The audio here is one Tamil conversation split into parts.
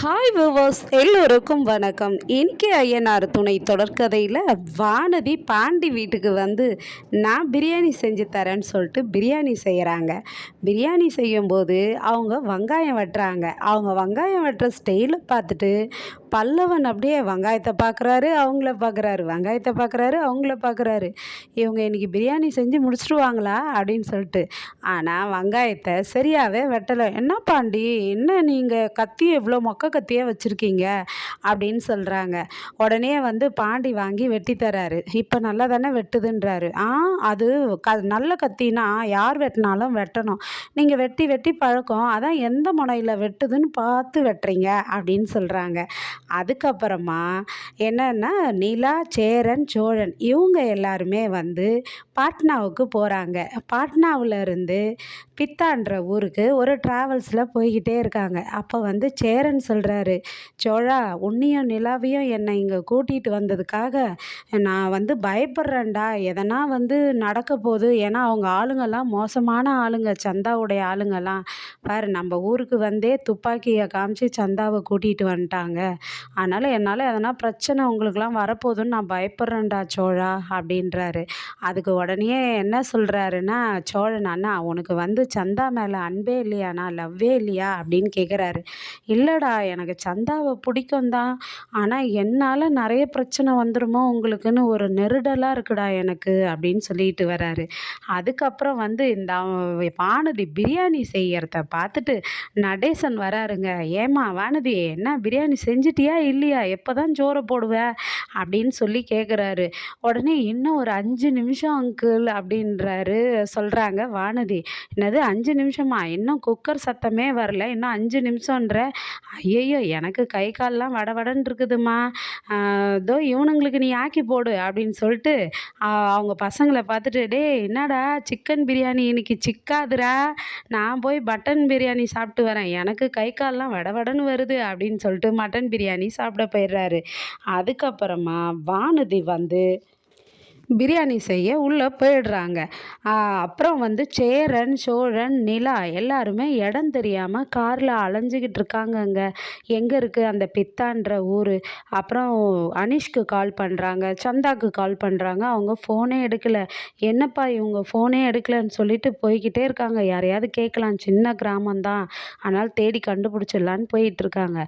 ஹாய் விவர்ஸ் எல்லோருக்கும் வணக்கம். இன்னைக்கு ஐயனார் துணை தொடர்கதையில் வானதி பாண்டி வீட்டுக்கு வந்து நான் பிரியாணி செஞ்சு தரேன்னு சொல்லிட்டு பிரியாணி செய்கிறாங்க. பிரியாணி செய்யும்போது அவங்க வெங்காயம் வெட்டுறாங்க. அவங்க வெங்காயம் வெட்டுற ஸ்டைலை பார்த்துட்டு பல்லவன் அப்படியே வெங்காயத்தை பார்க்குறாரு, அவங்கள பார்க்குறாரு, வெங்காயத்தை பார்க்குறாரு, அவங்கள பார்க்குறாரு. இவங்க இன்றைக்கி பிரியாணி செஞ்சு முடிச்சிடுவாங்களா அப்படின்னு சொல்லிட்டு. ஆனால் வெங்காயத்தை சரியாகவே வெட்டலை. என்ன பாண்டி, என்ன நீங்கள் கத்தி எவ்வளோ மொக்க கத்தியாக வச்சுருக்கீங்க அப்படின்னு சொல்கிறாங்க. உடனே வந்து பாண்டி வாங்கி வெட்டி தராரு. இப்போ நல்லா தானே வெட்டுதுன்றாரு. அது நல்ல கத்தினா யார் வெட்டினாலும் வெட்டணும். நீங்கள் வெட்டி வெட்டி பழக்கம், அதான் எந்த முனையில் வெட்டுதுன்னு பார்த்து வெட்டுறீங்க அப்படின்னு சொல்கிறாங்க. அதுக்கப்புறமா என்னன்னா நிலா, சேரன், சோழன் இவங்க எல்லாருமே வந்து பாட்னாவுக்கு போகிறாங்க. பாட்னாவில் இருந்து பித்தான்ற ஊருக்கு ஒரு ட்ராவல்ஸில் போய்கிட்டே இருக்காங்க. அப்போ வந்து சேரன் சொல்கிறாரு, சோழா, உன்னையும் நிலாவையும் என்னை இங்கே கூட்டிகிட்டு வந்ததுக்காக நான் வந்து பயப்படுறேன்டா. எதனா வந்து நடக்க போகுது. ஏன்னா அவங்க ஆளுங்கெல்லாம் மோசமான ஆளுங்க, சந்தாவுடைய ஆளுங்கெல்லாம். பாரு, நம்ம ஊருக்கு வந்தே துப்பாக்கியை காமிச்சு சந்தாவை கூட்டிகிட்டு வந்துட்டாங்க. அதனால் என்னால் எதனா பிரச்சனை உங்களுக்கெல்லாம் வரப்போகுதுன்னு நான் பயப்படுறேன்டா சோழா அப்படின்றாரு. அதுக்கு உடனே என்ன சொல்கிறாருன்னா, சோழன், அண்ணா உனக்கு வந்து சந்தா மேலே அன்பே இல்லையாண்ணா, லவ்வே இல்லையா அப்படின்னு கேட்குறாரு. இல்லைடா, எனக்கு சந்தாவை பிடிக்கும் தான். ஆனால் என்னால் நிறைய பிரச்சனை வந்துடுமோ உங்களுக்குன்னு ஒரு நெருடலாக இருக்குடா எனக்கு அப்படின்னு சொல்லிட்டு வராரு. அதுக்கப்புறம் வந்து இந்த வானதி பிரியாணி செய்யறத பார்த்துட்டு நடேசன் வராருங்க. ஏம்மா வானதி, என்ன பிரியாணி செஞ்சிட்டியா இல்லையா, எப்போ தான் சோறை போடுவ அப்படின்னு சொல்லி கேட்குறாரு. உடனே இன்னும் ஒரு 5 நிமிஷம் அங்கிள் அப்படின்றாரு. சொல்கிறாங்க வானதி. என்னது 5 நிமிஷமா, இன்னும் குக்கர் சத்தமே வரல, இன்னும் 5 நிமிஷம்ன்ற? ஐயையோ, எனக்கு கை கால்லாம் வடவடன்னு இருக்குதுமா. இதோ இவனுங்களுக்கு நீ ஆக்கி போடு அப்படின்னு சொல்லிட்டு அவங்க பசங்களை பார்த்துட்டு, டேய் என்னடா சிக்கன் பிரியாணி இன்னைக்கு சிக்காதுடா, நான் போய் மட்டன் பிரியாணி சாப்பிட்டு வரேன், எனக்கு கை கால்லாம் வடவடன்னு வருது அப்படின்னு சொல்லிட்டு மட்டன் பிரியாணி சாப்பிட போயிடுறாரு. அதுக்கப்புறமா வானதி வந்து பிரியாணி செய்ய உள்ளே போயிடுறாங்க. அப்புறம் வந்து சேரன், சோழன், நிலா எல்லாருமே இடம் தெரியாமல் காரில் அலைஞ்சிக்கிட்டு இருக்காங்கங்க. எங்கே இருக்குது அந்த பித்தான்ற ஊர். அப்புறம் அனிஷ்க்கு கால் பண்ணுறாங்க, சந்தாக்கு கால் பண்ணுறாங்க. அவங்க ஃபோனே எடுக்கலை. என்னப்பா இவங்க ஃபோனே எடுக்கலைன்னு சொல்லிட்டு போய்கிட்டே இருக்காங்க. யாரையாவது கேட்கலாம், சின்ன கிராமம்தான், ஆனால் தேடி கண்டுபிடிச்சிடலான்னு போயிட்டுருக்காங்க.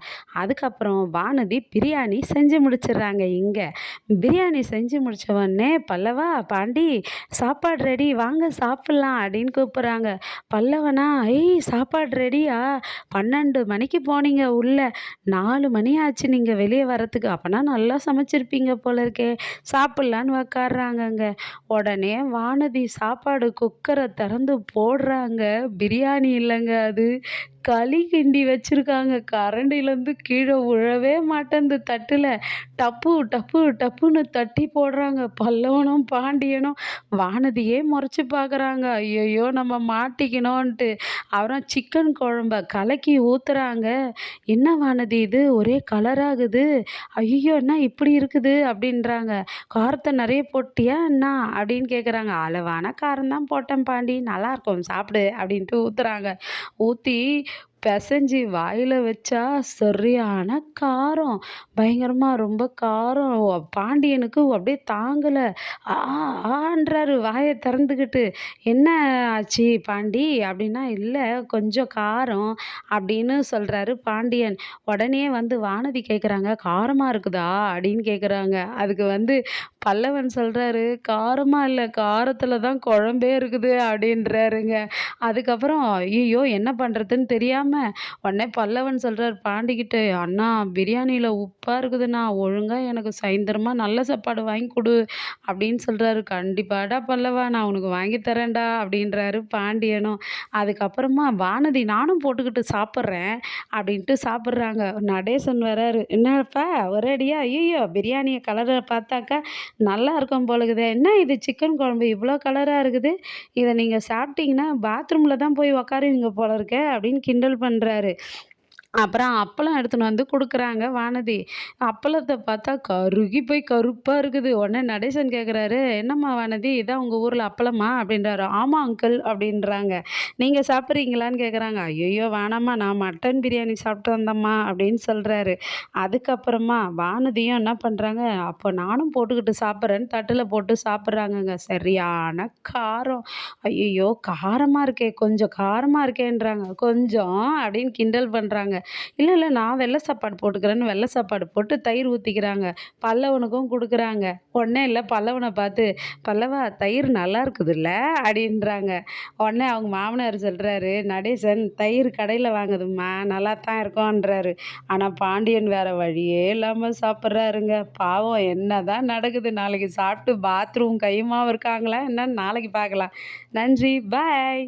அதுக்கப்புறம் வானதி பிரியாணி செஞ்சு முடிச்சிடுறாங்க. இங்கே பிரியாணி செஞ்சு முடித்தவொடனே பல்லவா, பாண்டி, சாப்பாடு ரெடி, வாங்க சாப்பிட்லாம் அப்படின்னு கூப்பிட்றாங்க. பல்லவனா, சாப்பாடு ரெடியா, 12 மணிக்கு போனீங்க உள்ள, 4 மணி ஆச்சு நீங்கள் வெளியே வரத்துக்கு, அப்போனா நல்லா சமைச்சிருப்பீங்க போல இருக்கே, சாப்பிட்லான்னு உக்காடுறாங்கங்க. உடனே வானதி சாப்பாடு குக்கரை திறந்து போடுறாங்க. பிரியாணி இல்லைங்க, அது களி கிண்டி வச்சுருக்காங்க. கரண்டிலேருந்து கீழே விழவே மாட்டேங்குது தட்டில். டப்பு டப்பு டப்புன்னு தட்டி போடுறாங்க. பல்லவனும் பாண்டியனும் வானதியே முறைச்சி பார்க்குறாங்க. ஐயையோ, நம்ம மாட்டிக்கணும்ன்ட்டு. அப்புறம் சிக்கன் குழம்ப கலக்கி ஊற்றுறாங்க. என்ன வானதி இது ஒரே கலராகுது, ஐயோ என்ன இப்படி இருக்குது அப்படின்றாங்க. காரத்தை நிறைய போட்டியா என்ன அப்படின்னு கேட்குறாங்க. அளவான காரம் தான் போட்டேன் பாண்டி, நல்லாயிருக்கும் சாப்பிடு அப்படின்ட்டு ஊற்றுறாங்க. ஊற்றி பிசைஞ்சி வாயில் வச்சா சரியான காரம், பயங்கரமாக ரொம்ப காரம். பாண்டியனுக்கு அப்படியே தாங்கலை. ஆன்றாரு வாயை திறந்துக்கிட்டு. என்ன ஆச்சு பாண்டி அப்படின்னா, இல்லை கொஞ்சம் காரம் அப்படின்னு சொல்கிறாரு பாண்டியன். உடனே வந்து வானதி கேட்குறாங்க, காரமாக இருக்குதா அப்படின்னு கேட்குறாங்க. அதுக்கு வந்து பல்லவன் சொல்கிறாரு, காரமாக இல்லை, காரத்தில் தான் குழம்பே இருக்குது அப்படின்றாருங்க. அதுக்கப்புறம் ஐயோ என்ன பண்ணுறதுன்னு தெரியாமல் உடனே பல்லவன் சொல்கிறார் பாண்டிக்கிட்ட, அண்ணா பிரியாணியில் உப்பாக இருக்குதுண்ணா, ஒழுங்காக எனக்கு சாயந்தரமாக நல்ல சாப்பாடு வாங்கி கொடு அப்படின்னு சொல்கிறாரு. கண்டிப்பாடா பல்லவா, நான் உனக்கு வாங்கி தரேன்டா அப்படின்றாரு பாண்டியனும். அதுக்கப்புறமா வானதி, நானும் போட்டுக்கிட்டு சாப்பிட்றேன் அப்படின்ட்டு சாப்பிட்றாங்க. நடேசன் வராரு. என்னப்பா ஒரேடியா, ஐயோ பிரியாணியை கலரை பார்த்தாக்கா நல்லா இருக்கும் போலகுதே, என்ன இது சிக்கன் குழம்பு இவ்வளோ கலராக இருக்குது, இதை நீங்கள் சாப்பிட்டீங்கன்னா பாத்ரூமில் தான் போய் உக்காருவீங்க போல இருக்க அப்படின்னு கிண்டல் பண்ணுறாரு. அப்புறம் அப்பளம் எடுத்துன்னு வந்து குடுக்குறாங்க வானதி. அப்பளத்த பார்த்தா கருகி போய் கருப்பா இருக்குது. உடனே நடேசன் கேட்குறாரு, "என்னம்மா வானதி, இதான் உங்க ஊர்ல அப்பளமா?" அப்படின்றாரு. "ஆமா அங்கிள்" அப்படின்றாங்க. "நீங்க சாப்பிட்றீங்களான்னு?" கேட்குறாங்க. "ஐயய்யோ! வேணாம்மா, நான் மட்டன் பிரியாணி சாப்பிட்டு வந்தேம்மா" அப்படின்னு சொல்றாரு. அதுக்கப்புறமா வானதியும் என்ன பண்றாங்க, அப்போ நானும் போட்டுக்கிட்டு சாப்பிட்றேன்னு தட்டுல போட்டு சாப்பிட்றாங்கங்க. சரியான காரம். "ஐயய்யோ! காரமா இருக்கே, கொஞ்சம் காரமா இருக்கேன்றாங்க." "கொஞ்சம்" அப்படின்னு கிண்டல் பண்றாங்க. இல்ல, இல்ல நான் வெள்ள சாப்பாடு போட்டுக்கிறேன்னு வெள்ள சாப்பாடு போட்டு தயிர் ஊத்திக்கிறாங்க. பல்லவனுக்கும் குடுக்குறாங்க. உடனே இல்ல பல்லவன பார்த்து, "பல்லவா தயிர் நல்லா இருக்குதுல்ல" அப்படின்றாங்க. உடனே அவங்க மாமனார் சொல்றாரு, "நடேசன் தயிர் கடையில வாங்குதும்மா, நல்லா தான் இருக்கும்ன்றாரு." ஆனா பாண்டியன் வேற வழியே இல்லாம சாப்பிடுறாருங்க. பாவம் என்னதான் நடக்குது? நாளைக்கு சாப்பிட்டு பாத்ரூம் கையுமா இருக்காங்களா என்னன்னு நாளைக்கு பார்க்கலாம். நன்றி. பாய்.